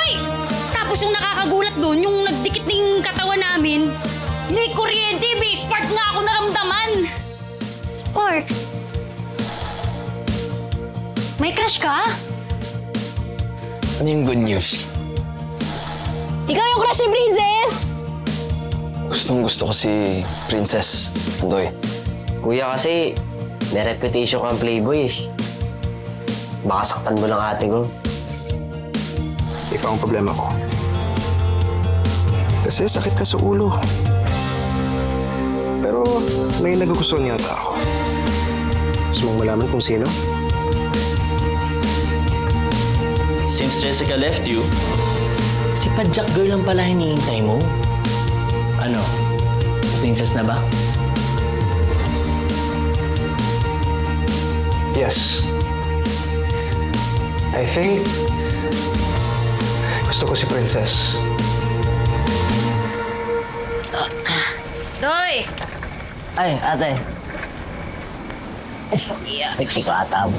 Hoy! Tapos yung nakakagulat doon, yung nagdikit ng katawan namin, may kuryente, may spark nga ako naramdaman. Spark? May crush ka? Ano yung good news? Ikaw yung crush ni Princess! Gustong-gusto ko si Princess, Andoy. Kuya kasi, may reputation kang playboy eh. Baka saktan mo lang ate ko. Ikaw ang problema ko. Kasi sakit ka sa ulo. Pero may nagugustuhan yata ako. Gusto mong malaman kung sino? Since Jessica left you, si Padjak girl lang pala hinihintay mo. Ano? Princess na ba? Yes. I think gusto ko si Princess. Doy! Ay, ate. Yeah. Hindi ko ata mo.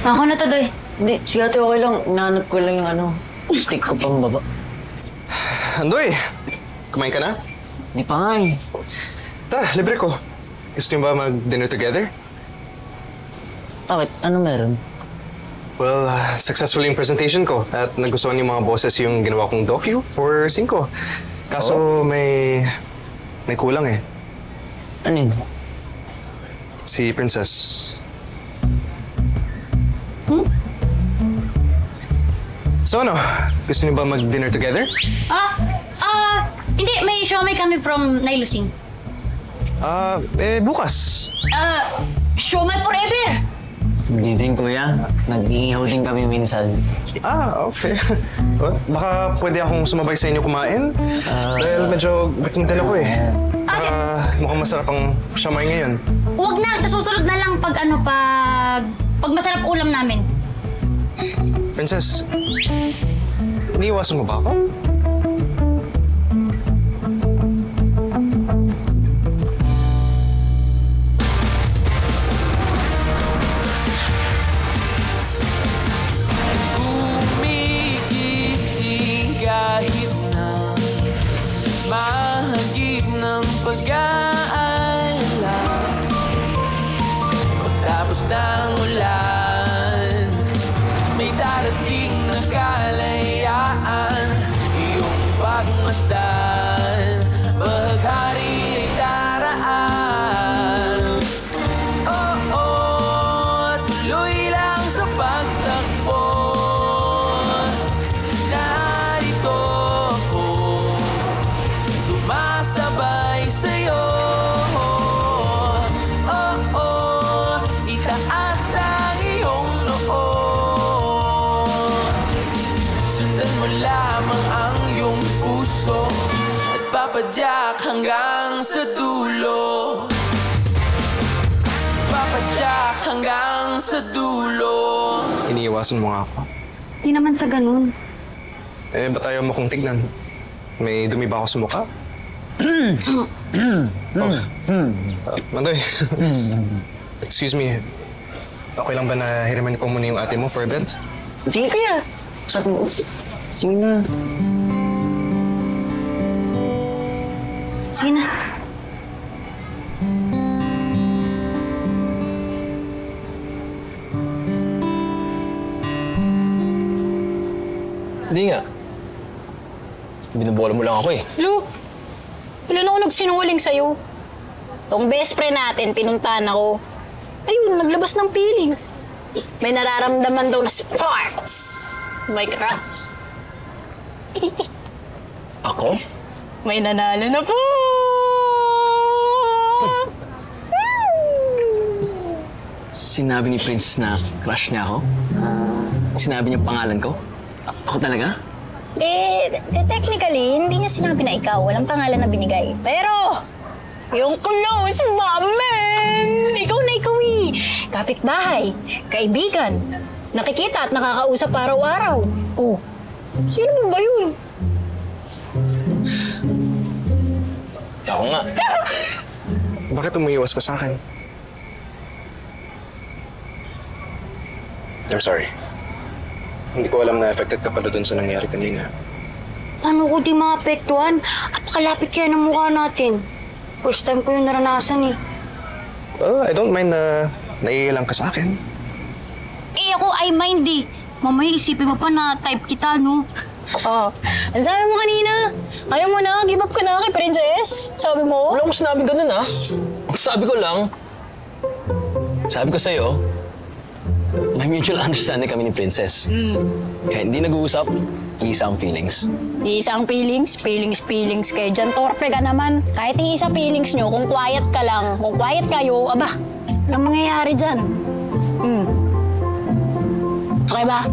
Ako na to, Doy. Hindi, sige ate, okay lang. Nahanap ko lang yung stick ko pang baba. Andoy, kumain ka na? Di pa nga eh. Tara, libre ko. Gusto niyo ba mag-dinner together? Bakit? Ano meron? Well, successful yung presentation ko at nagustuhan yung mga bosses yung ginawa kong docu for 5. Kaso may kulang eh. Ano yun? Si Princess. So ano, gusto niyo ba mag-dinner together? Hindi. May siomay kami from Nailusing. Bukas. Siomay forever! Hindi din kuya. Nag-iihaw din kami minsan. Okay. Well, baka pwede akong sumabay sa inyo kumain. Dahil medyo gutom din ako eh. Tsaka mukhang masarap ang siomay ngayon. Huwag na! Sa susunod na lang pag masarap ulam namin. Princess, iniiwasan mo ba ako? Gumigising kahit na mahagip ng pag-aalala. Pagtapos ng ulan, may darating na kalayaan. Iyong pagmasdan, baghari ay daraan. Tuloy lang sa pagtakbo. Narito ako, sumasabay sa'yo. Itaas ang iyong noo. Sundan mo lamang ang iyong puso at papadyak hanggang sa dulo. Papadyak hanggang sa dulo. Iniiwasan mo nga ako. Di naman sa ganun. Ba't ayaw mo kong tignan? May dumi ba ako sa mukha? Mandoy. Excuse me. Okay lang ba na hiramin ko muna yung ate mo for a bit? Sige kuya. Sabi mo, sige na. Sige na. Hindi nga. Binubola mo lang ako eh. Lu, ilan ako nagsinungaling sa'yo? Tong best friend natin, pinuntahan ako. Ayun, naglabas ng feelings. May nararamdaman daw na sparks. May crush. Ako? May nanalo na po! Sinabi ni Princess na crush niya ako? Sinabi niya pangalan ko? Ako talaga? Technically, hindi niya sinabi na ikaw. Walang pangalan na binigay. Pero, Yung close mamen! Ikaw na ikaw eh. Kapitbahay, kaibigan, nakikita at nakakausap araw-araw. Oh, sino mo ba yun? Ako nga. Bakit umiiwas ka sa akin? I'm sorry. Hindi ko alam na affected ka pala dun sa nangyari kanina. Paano ko di maapektuhan? Apakalapit kaya ng mukha natin. First time ko yung naranasan eh. Well, I don't mind na naiilang ka sa akin. Eh ako, I mind eh. Mamaya isipin mo pa na type kita, no? Oh, ang sabi mo kanina, ayaw mo na, give up ka na kay Princess. Sabi mo? Wala akong sinabi ganun, ha? Ang sabi ko lang, sabi ko sa'yo, may mutual understanding kami ni Princess. Kaya hindi nag-uusap, iisa ang feelings. Isang feelings kayo dyan. Torpe ka naman. Kahit iisa feelings nyo, kung quiet ka lang, kung quiet kayo, aba, anong mangyayari dyan? Okay ba?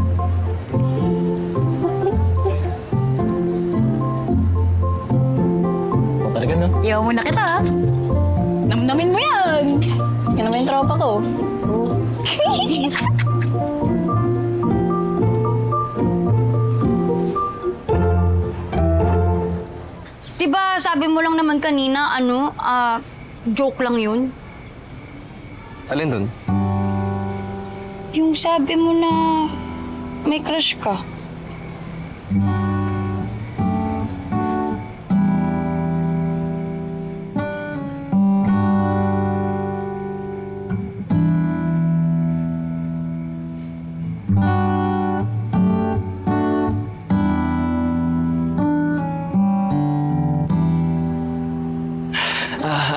O talaga, no? Iyaw mo na kita, ha? Namnamin mo yan. Yan naman yung tropa ko. Diba sabi mo lang naman kanina, joke lang yun? Alin dun? Yung sabi mo na may crush ka.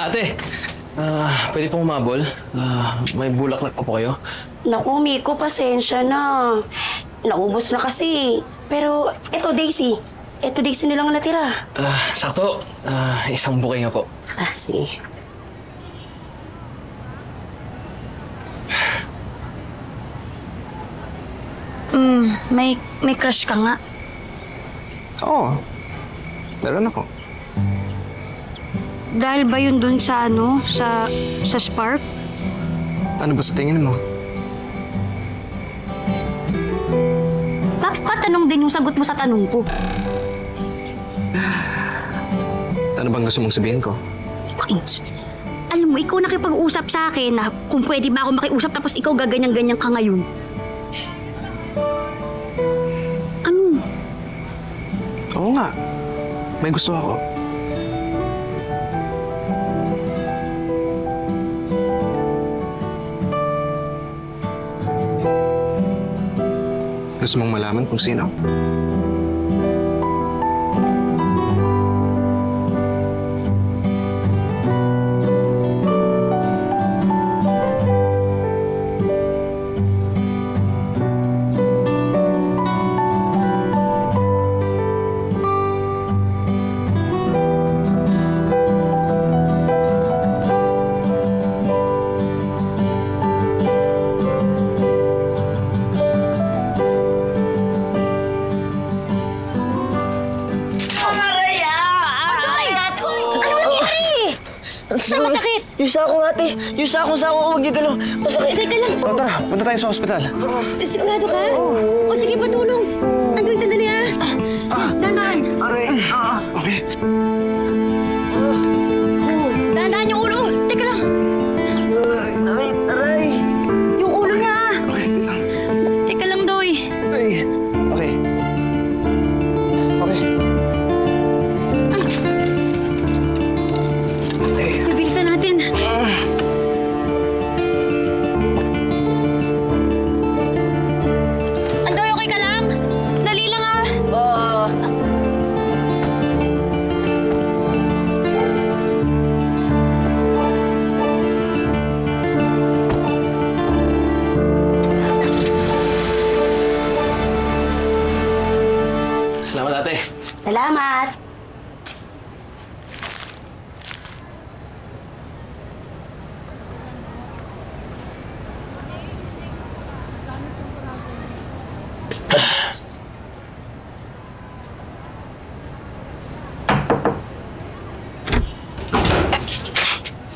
Ate, pwede pong umabol? May bulaklak pa po kayo? Naku, Miko, pasensya na. Naubos na kasi. Pero, eto Daisy. Eto Daisy na lang ang natira. Sakto. Isang bukay nga po. Sige. May crush ka nga. Oo. Meron ako. Dahil ba yun dun sa sa Spark? Ano ba sa tingin mo? Patanong din yung sagot mo sa tanong ko. Ano bang gusto mong sabihin ko? Alam mo, ikaw nakipag-usap sa akin na kung pwede ba ako makiusap tapos ikaw gaganyan-ganyan ka ngayon. Ano? Oo nga. May gusto ako. Gusto mong malaman kung sino? Saan masakit? Yung sako ate! Yung sako ko magigalaw! Masakit! Teka lang. O tara, punta tayo sa ospital. Sigurado ka? O sige, patulong. Andun, sandali ha. Dahan-dahan. Okay. Dahan-dahan yung ulo. Teka lang. Sakit! Aray! Yung ulo niya. Okay, wait lang. Teka lang, Doy. Ay, okay. Okay. Bilisan natin. Andoy, okay ka lang? Dali lang ah.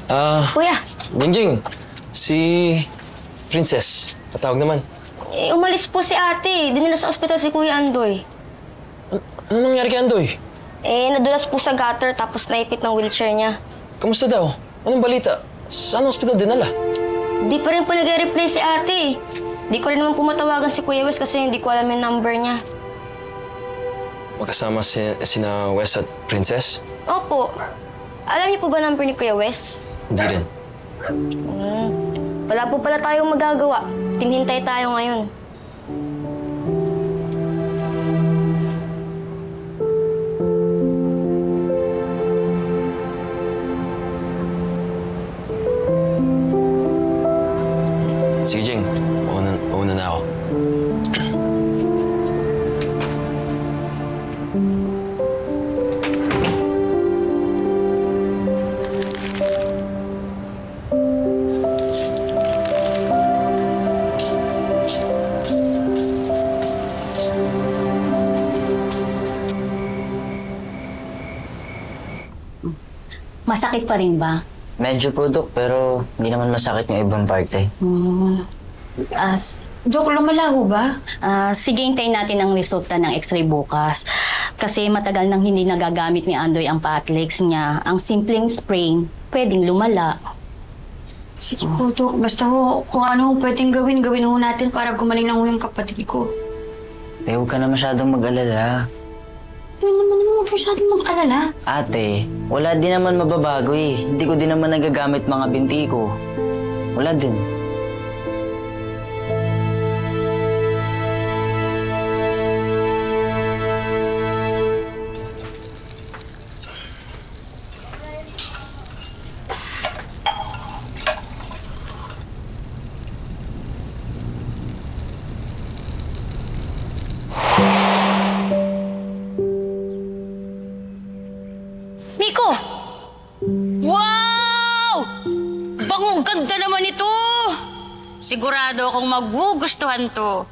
Kuya, Jingjing, si Princess, patawag naman. umalis po si ate. Dinala sa ospital si Kuya Andoy. Ano nangyari kay Andoy? Nadulas po sa gutter tapos naipit ng wheelchair niya. Kamusta daw? Anong balita? Saan hospital dinala? Di pa rin po nag-reply si ate. Di ko rin naman po matawagan si Kuya Wes kasi hindi ko alam yung number niya. Magkasama sina Wes at Princess? Opo. Alam niyo po ba number ni Kuya Wes? Hindi rin. Wala po pala tayong magagawa. Timhintay tayo ngayon. Sige, Jing. Mauna na ako. Masakit pa rin ba? Medyo po, Dok, pero hindi naman masakit yung ibang parte. Dok, lumalaho ba? Sige, hintayin natin ang resulta ng x-ray bukas. Kasi matagal nang hindi nagagamit ni Andoy ang patlegs niya. Ang simpleng sprain, pwedeng lumala. Sige po, Dok. Basta kung ano pwedeng gawin ho natin para gumaling na ho yung kapatid ko. Huwag ka na masyadong mag-alala. Hindi naman masyadong mag-alala. Ate, wala din naman mababago eh. Hindi ko din naman nagagamit mga binti ko. Wala din. Miko! Wow! Bangong ganda naman ito! Sigurado akong magugustuhan to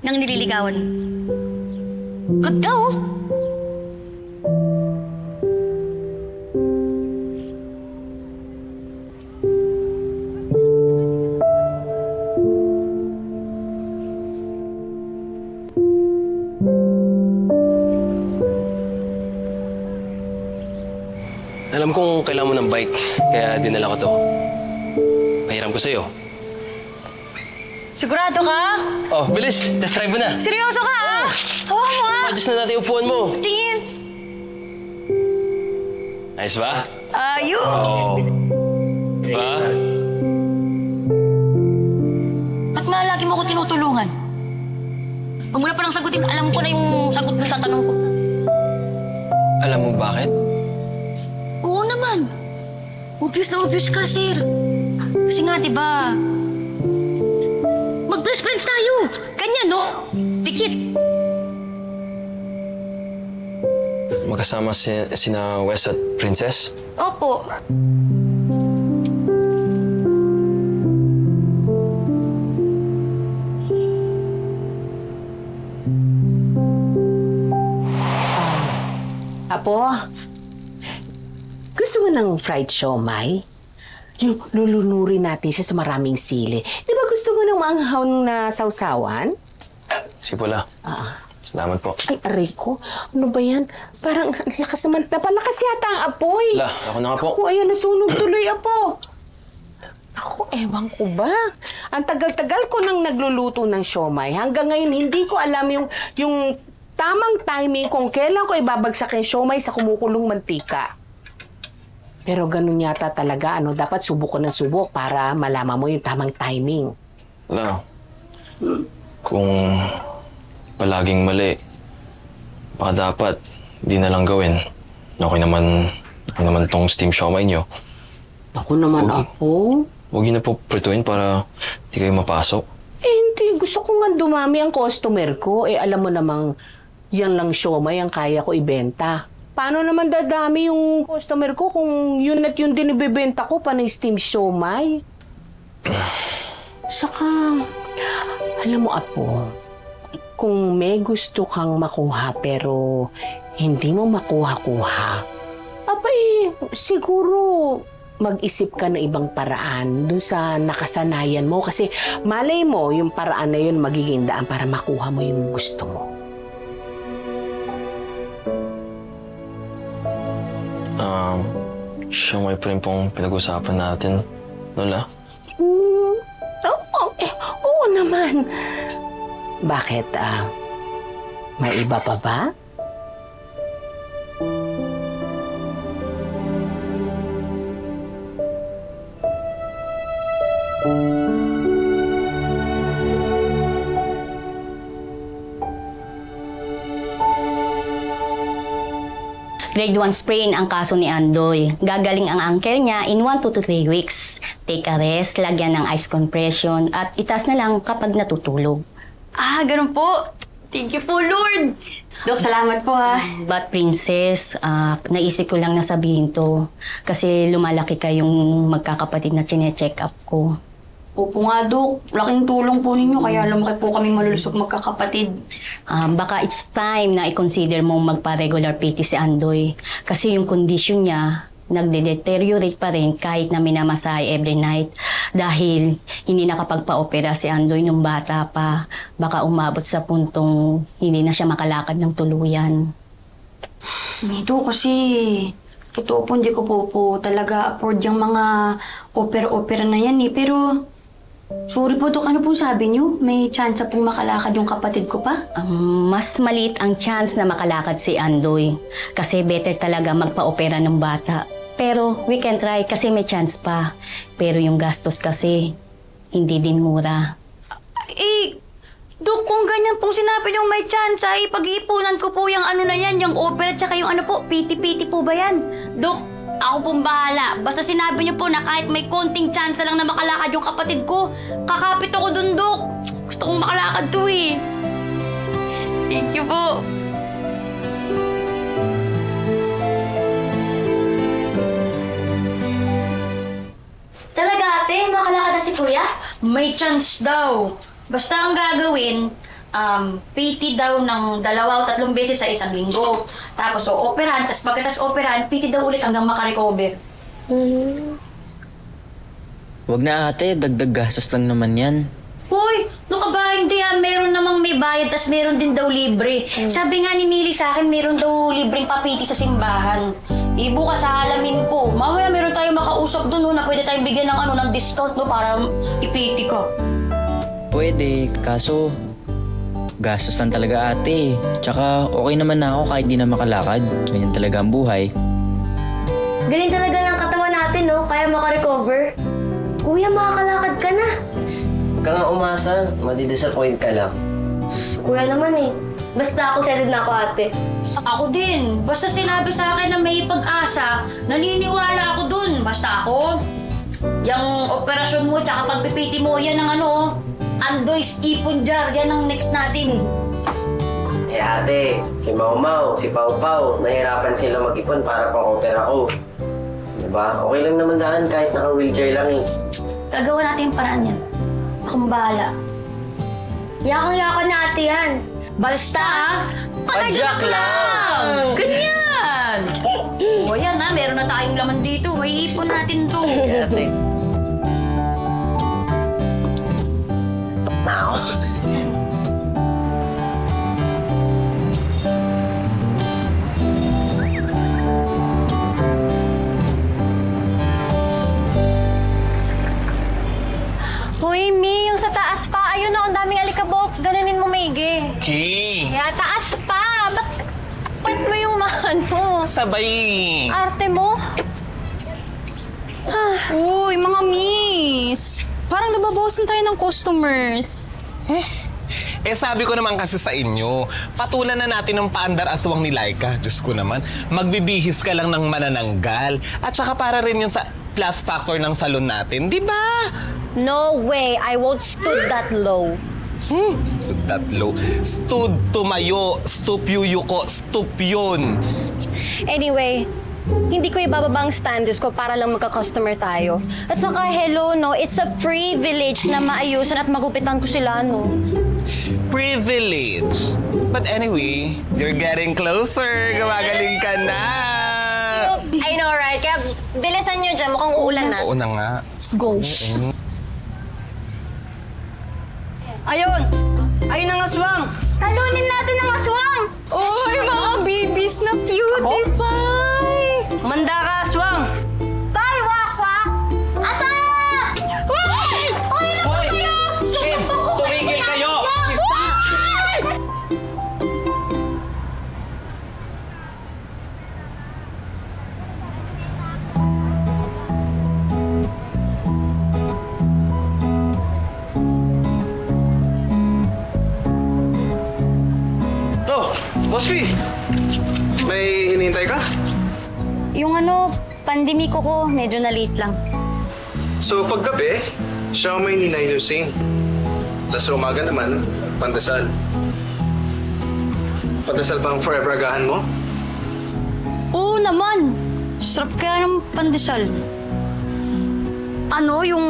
ng nililigawan. Ganda oh! Alam kong kailangan mo ng bike, kaya dinala ko to. Pahiram ko sa'yo. Sigurado ka? Oh, bilis! Test drive mo na! Seryoso ka ah? Hawa mo ah! Adjust na natin yung upuan mo. Tingin! Ayos ba? Ayun! Oo. Diba? Ba't nga lagi mo ako tinutulungan? Huwag mo na palang sagutin. Alam ko na yung sagot mo sa tanong ko. Alam mo bakit? Oo naman. Obvious na obvious ka, sir. Kasi nga, di ba? Mag-best friends tayo. Ganyan, no? Dikit. Magkasama sina Wes at Princess? Opo. Apo, gusto mo ng fried siomay? Yung lulunurin natin siya sa maraming sili. Di ba gusto mo ng maanghaw na sausawan? Si Pula. Salamat po. Ay, aray ko. Ano ba yan? Parang lakas naman. Napalakas yata ang apoy. La, ako na nga po. Ako, ayan, nasunog tuloy, Apo. Ako, ewan ko ba? Ang tagal-tagal ko nang nagluluto ng siomay. Hanggang ngayon, hindi ko alam yung tamang timing kung kailan ko ibabagsak yung siomay sa kumukulong mantika. Pero ganun yata talaga, dapat subok ko ng subok para malaman mo yung tamang timing. La, kung palaging mali, baka dapat di na lang gawin. Okay naman tong steam siomay nyo. Ako naman, Apo. Huwag yun na po prituin para di kayo mapasok. Hindi. Gusto ko nga dumami ang customer ko. Alam mo namang yan lang siomay ang kaya ko ibenta. Paano naman dadami yung customer ko kung yun at yun din ibibenta ko pa ng steam siomay? Saka, alam mo, Apo, kung may gusto kang makuha pero hindi mo makuha-kuha, abay, siguro mag-isip ka ng ibang paraan dun sa nakasanayan mo. Kasi malay mo, yung paraan na yun magiging daan para makuha mo yung gusto mo. Siya may pa rin pong pinag-usapan natin, Lola. Oo naman. Bakit? May iba pa ba? Grade 1 sprain ang kaso ni Andoy. Gagaling ang uncle niya in 1 to 3 weeks. Take a rest, lagyan ng ice compression, at itas na lang kapag natutulog. Ah, ganun po. Thank you po, Lord. Dok, salamat po ha. But princess, naisip ko lang na sabihin to. Kasi lumalaki kayong magkakapatid na chine-check up ko. Opo nga, Dok. Laking tulong po ninyo, kaya lumaki po kami malulusog magkakapatid. Baka it's time na i-consider mong magpa-regular PT si Andoy. Kasi yung condition niya, nagde-deteriorate pa rin kahit na minamasahe every night. Dahil hindi nakapagpa-opera si Andoy nung bata pa. Baka umabot sa puntong hindi na siya makalakad ng tuluyan. Ito kasi, totoo po, hindi ko po talaga afford yung mga opera-opera na yan eh. Pero, sorry po, Dok, ano pong sabi niyo? May chance pong makalakad yung kapatid ko pa? Mas maliit ang chance na makalakad si Andoy. Kasi better talaga magpa-opera ng bata. Pero we can try kasi may chance pa. Pero yung gastos kasi, hindi din mura. Dok, kung ganyan pong sinabi niyong may chance, ay pag-iipunan ko po yung ano na yan, yung opera tsaka yung ano po, piti-piti po ba yan? Dok, ako pong bahala. Basta sinabi niyo po na kahit may konting chance lang na makalakad yung kapatid ko, kakapit ako dun, Dok. Gusto kong makalakad to eh. Thank you po. Talaga ate, makalakad na si Kuya? May chance daw. Basta ang gagawin, PT daw ng 2 o 3 beses sa isang linggo. Tapos operahan, tapos pagkatas operahan, PT daw ulit hanggang makarecover. Wag na ate, dagdag gastos lang naman yan. Hoy, no ka ba? Hindi meron namang may bayad, tas meron din daw libre. Sabi nga ni Mili sa akin, meron daw libreng papiti sa simbahan. Bukas sa alamin ko. Mamaya meron tayong makausap dun, no, na pwede tayong bigyan ng discount, no, para ipiti ka. Pwede, kaso gastos lang talaga ate. Tsaka okay naman na ako kahit di na makalakad. Ganyan talaga ang buhay. Galing talaga ng katawan natin, no? Kaya makarecover. Kuya, makakalakad ka na. Huwag ka nga umasa, madidisappoint ka lang. Kuya naman eh. Basta ako excited na ako, ate. Ako din. Basta sinabi sa akin na may pag-asa, naniniwala ako dun. Basta ako, yung operasyon mo tsaka pagpipiti mo, yan ang Andoy's ipon jar. Yan ang next natin. Eh ate, si Mau Mau, si Pau Pau, nahirapan sila mag-ipon para pang-opera ko. Diba? Okay lang naman sa akin kahit naka-wheelchair lang eh. Gagawa natin yung paraan yan. Akong bahala. Yakang-yakan na ate yan. Basta, padyak lang! Ganyan! O yan meron na tayong laman dito. May ipon natin to. Ate. Now. Hoy, Mi, yung sa taas pa. Ayun na, ang daming alikabok. Ganunin mo maigi. Okay. Kaya taas pa. Ba't mo yung Sabay. arte mo? Uy, mga miss. Parang nababawasan tayo ng customers. Sabi ko naman kasi sa inyo, patulan na natin ang paandar aswang ni Laika. Diyos ko naman, magbibihis ka lang ng manananggal. At saka para rin yung sa plus factor ng salon natin, di ba? No way. I won't stood that low. Stood that low. Stood tumayo. Stoop yuko. Stoop yun. Anyway, hindi ko ibababa ang standards ko para lang magka-customer tayo. At saka, hello, no? It's a privilege na maayusan at magupitan ko sila, no? Privilege. But anyway, you're getting closer. Gumagaling ka na. I know, right? Alright, kaya bilisan nyo dyan. Mukhang uulan na. Oo na nga. Let's go. Ayun! Ayun ang aswang! Talunin natin ang aswang! Uy, mga babies na beautify! Manda ka, aswang! Bye, Wakwak! Ata! Uy! Uy, naku kayo! Kids, tumigil kayo! Oh, Boss P! May hinihintay ka? Yung pandemiko ko, medyo na late lang. So, paggabi, siya may ninay lusing. Tapos umaga naman, pandesal. Pandesal bang forever agahan mo? Oo naman! Sarap kaya ng pandesal. Yung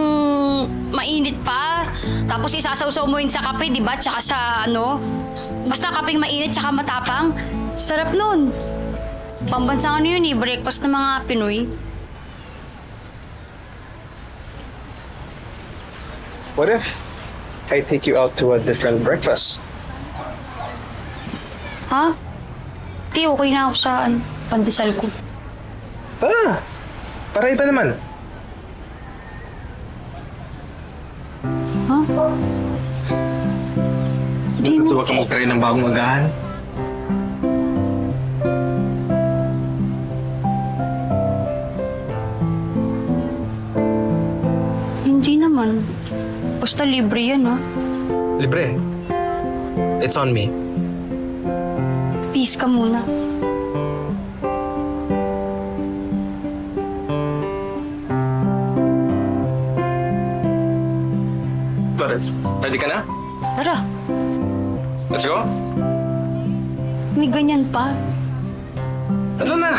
mainit pa, tapos isasawsaw mo yun sa kape, di ba? Tsaka sa basta kapeng mainit tsaka matapang. Sarap nun. Pambansang yun breakfast ng mga Pinoy. What if I take you out to a different breakfast? Ha? Di, okay na ako sa pandesal ko. Tara! Para iba naman. Ha? Natutuwa ka mag-try ng bagong agahan? Hindi naman. Basta libre yan, ha? Libre. It's on me. Peace ka muna. Ready ka na? Tara, Let's go? may ganyan pa. Ano na?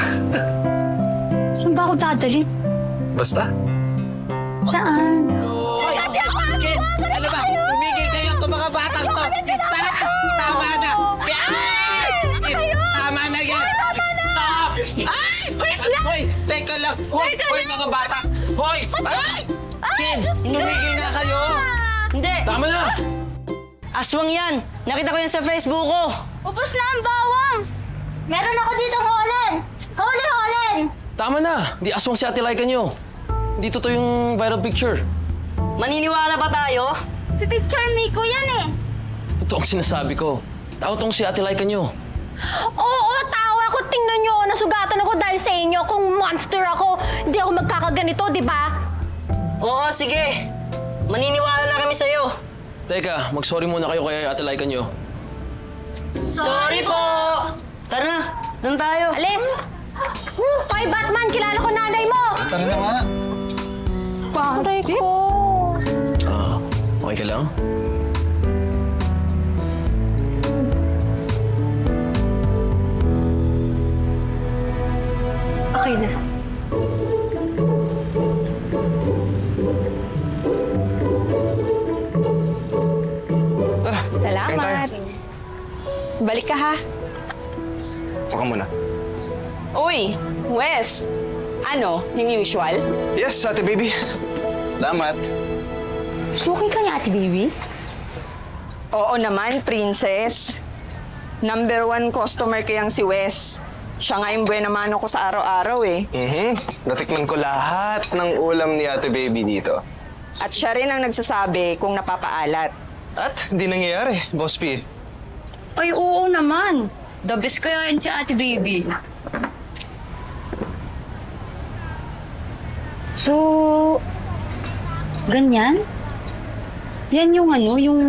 Saan ba ako dadali? Basta. Saan? Hoy! Kids! Ano ba? Tumigil kayo itong mga batang to! Stop! Tama na! Kids! Tama na yan! Stop! Ay! Hoy! Teka lang! Hoy! Hoy mga bata! Hoy! Ay! Kids! Tumigil nga kayo! Hindi! Tama na! Aswang yan! Nakita ko yan sa Facebook ko! Ubus na ang bawang! Meron ako dito holen! Holen! Tama na! Di aswang si Ate Laika nyo. Hindi totoo yung viral picture. Maniniwala ba tayo? Si Teacher Miko yan eh! Totoo ang sinasabi ko. Tao tong si Ate Laika nyo. Oo, tawa ko. Tingnan nyo, nasugatan ako dahil sa inyo. Kung monster ako, hindi ako magkakaganito, di ba? Oo, sige! Maniniwala na kami sa'yo! Teka, mag-sorry muna kayo kay Ate Laika nyo. Sorry po! Tara na! Doon tayo! Alis! Hoy, Batman! Kilala ko nanay mo! Tara na nga! Pare ko! Okay ka lang? Okay na. Tara. Salamat. Balik ka ha. Huwag ka muna. Uy, Wes. Ano, yung usual? Yes, Ate Baby. Salamat. Suki ka niya, Ate Baby? Oo naman, princess. Number 1 customer ko yung si Wes. Siya nga yung buena mano ko sa araw-araw eh. Natikman ko lahat ng ulam ni Ate Baby dito. At siya rin ang nagsasabi kung napapaalat. At hindi nangyayari, Boss P. Ay, oo naman. The best kaya yan si Ate Baby. So, ganyan? Yan yung yung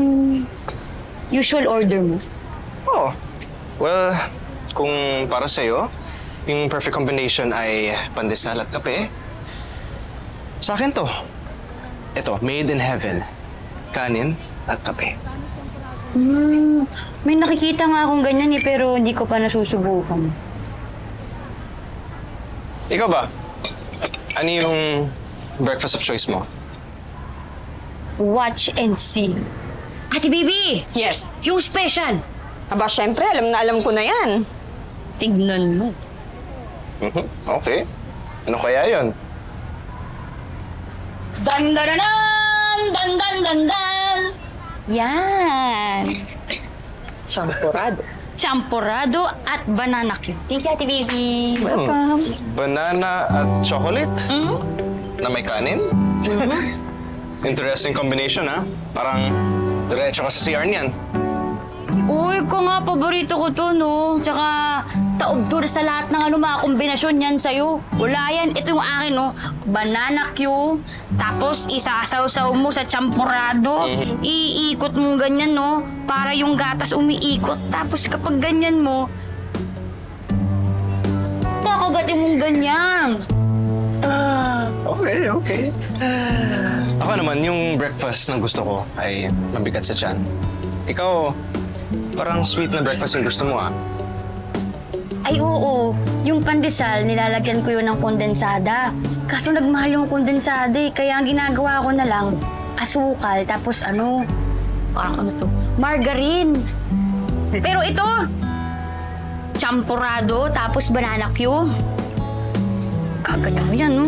usual order mo? Oh. Well, kung para sa'yo, yung perfect combination ay pandesal at kape, sa akin to. Ito, made in heaven. Kanin at kape. May nakikita nga akong ganyan pero hindi ko pa nasusubukan. Ikaw ba? Ano yung breakfast of choice mo? Watch and see. Ate Baby! Yes. Yung special! Aba, syempre, alam na alam ko na yan. Tignan mo. Okay. Ano kaya yon? Dan dan dan dan dan dan dan. Yan. Champurado. Champurado at banana cue. Thank you, Ate Baby. Welcome. Banana at chocolate? Na may kanin? Interesting combination, ha? Parang diretso ka sa CR niyan. Uy, ko nga, paborito ko to, no? Tsaka, taobdur sa lahat ng mga kombinasyon yan sa'yo. Wala yan. Ito yung akin, no? Banana cue, tapos isasaw-saw mo sa champurado. Iikot mo ganyan, no? Para yung gatas umiikot. Tapos kapag ganyan mo, kakagatin mong ganyan. Okay. Ako naman, yung breakfast na gusto ko ay mabigat sa tiyan. Ikaw, parang sweet na breakfast yung gusto mo, ah. Ay, oo. Yung pandesal, nilalagyan ko yun ng kondensada. Kaso nagmahal yung kondensada eh. Kaya ang ginagawa ko na lang, asukal, tapos parang margarine. Pero ito, champurado, tapos banana cue. Kaganyan mo yan, no?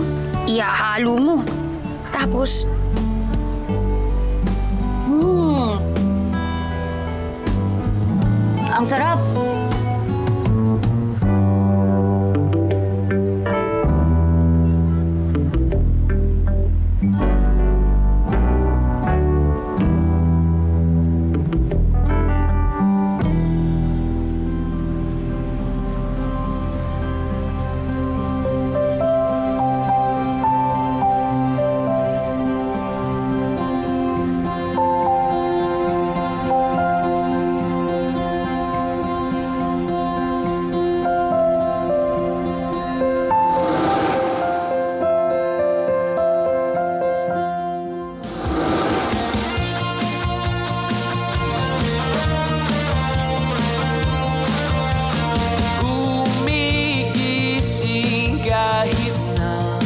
Iahalo mo. Tapos, ang sarap. Gumigising kahit na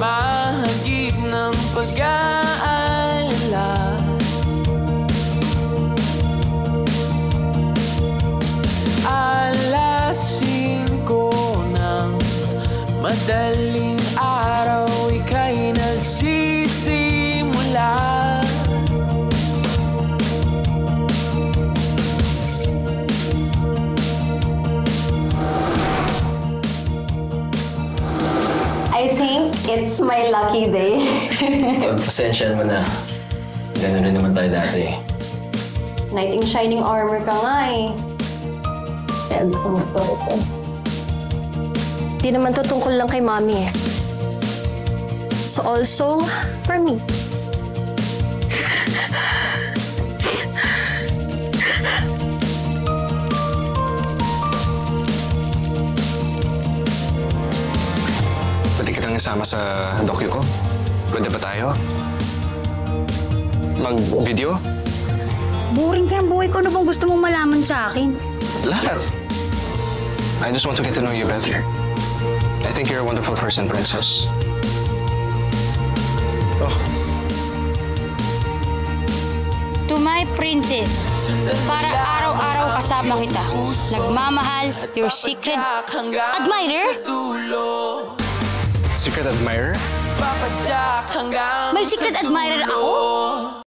mahagip ng pag-aalala. Alas 5 ng madaling araw, ika'y nagsisimula. I think it's my lucky day. Pagpasensyahan mo na. Ganun na naman tayo dati. Knight in shining armor ka nga eh. Di naman to tungkol lang kay Mommy eh. So also, for me. Pwede kitang isama sa docu ko? Pwede ba tayo? Mag-video? Boring ka yung buhay ko. Ano bang gusto mong malaman sa akin? Lahat. I just want to get to know you better. I think you're a wonderful person, Princess. Oh. To my princess, para araw-araw kasama kita. Nagmamahal, your secret admirer. Secret admirer? May secret admirer ako?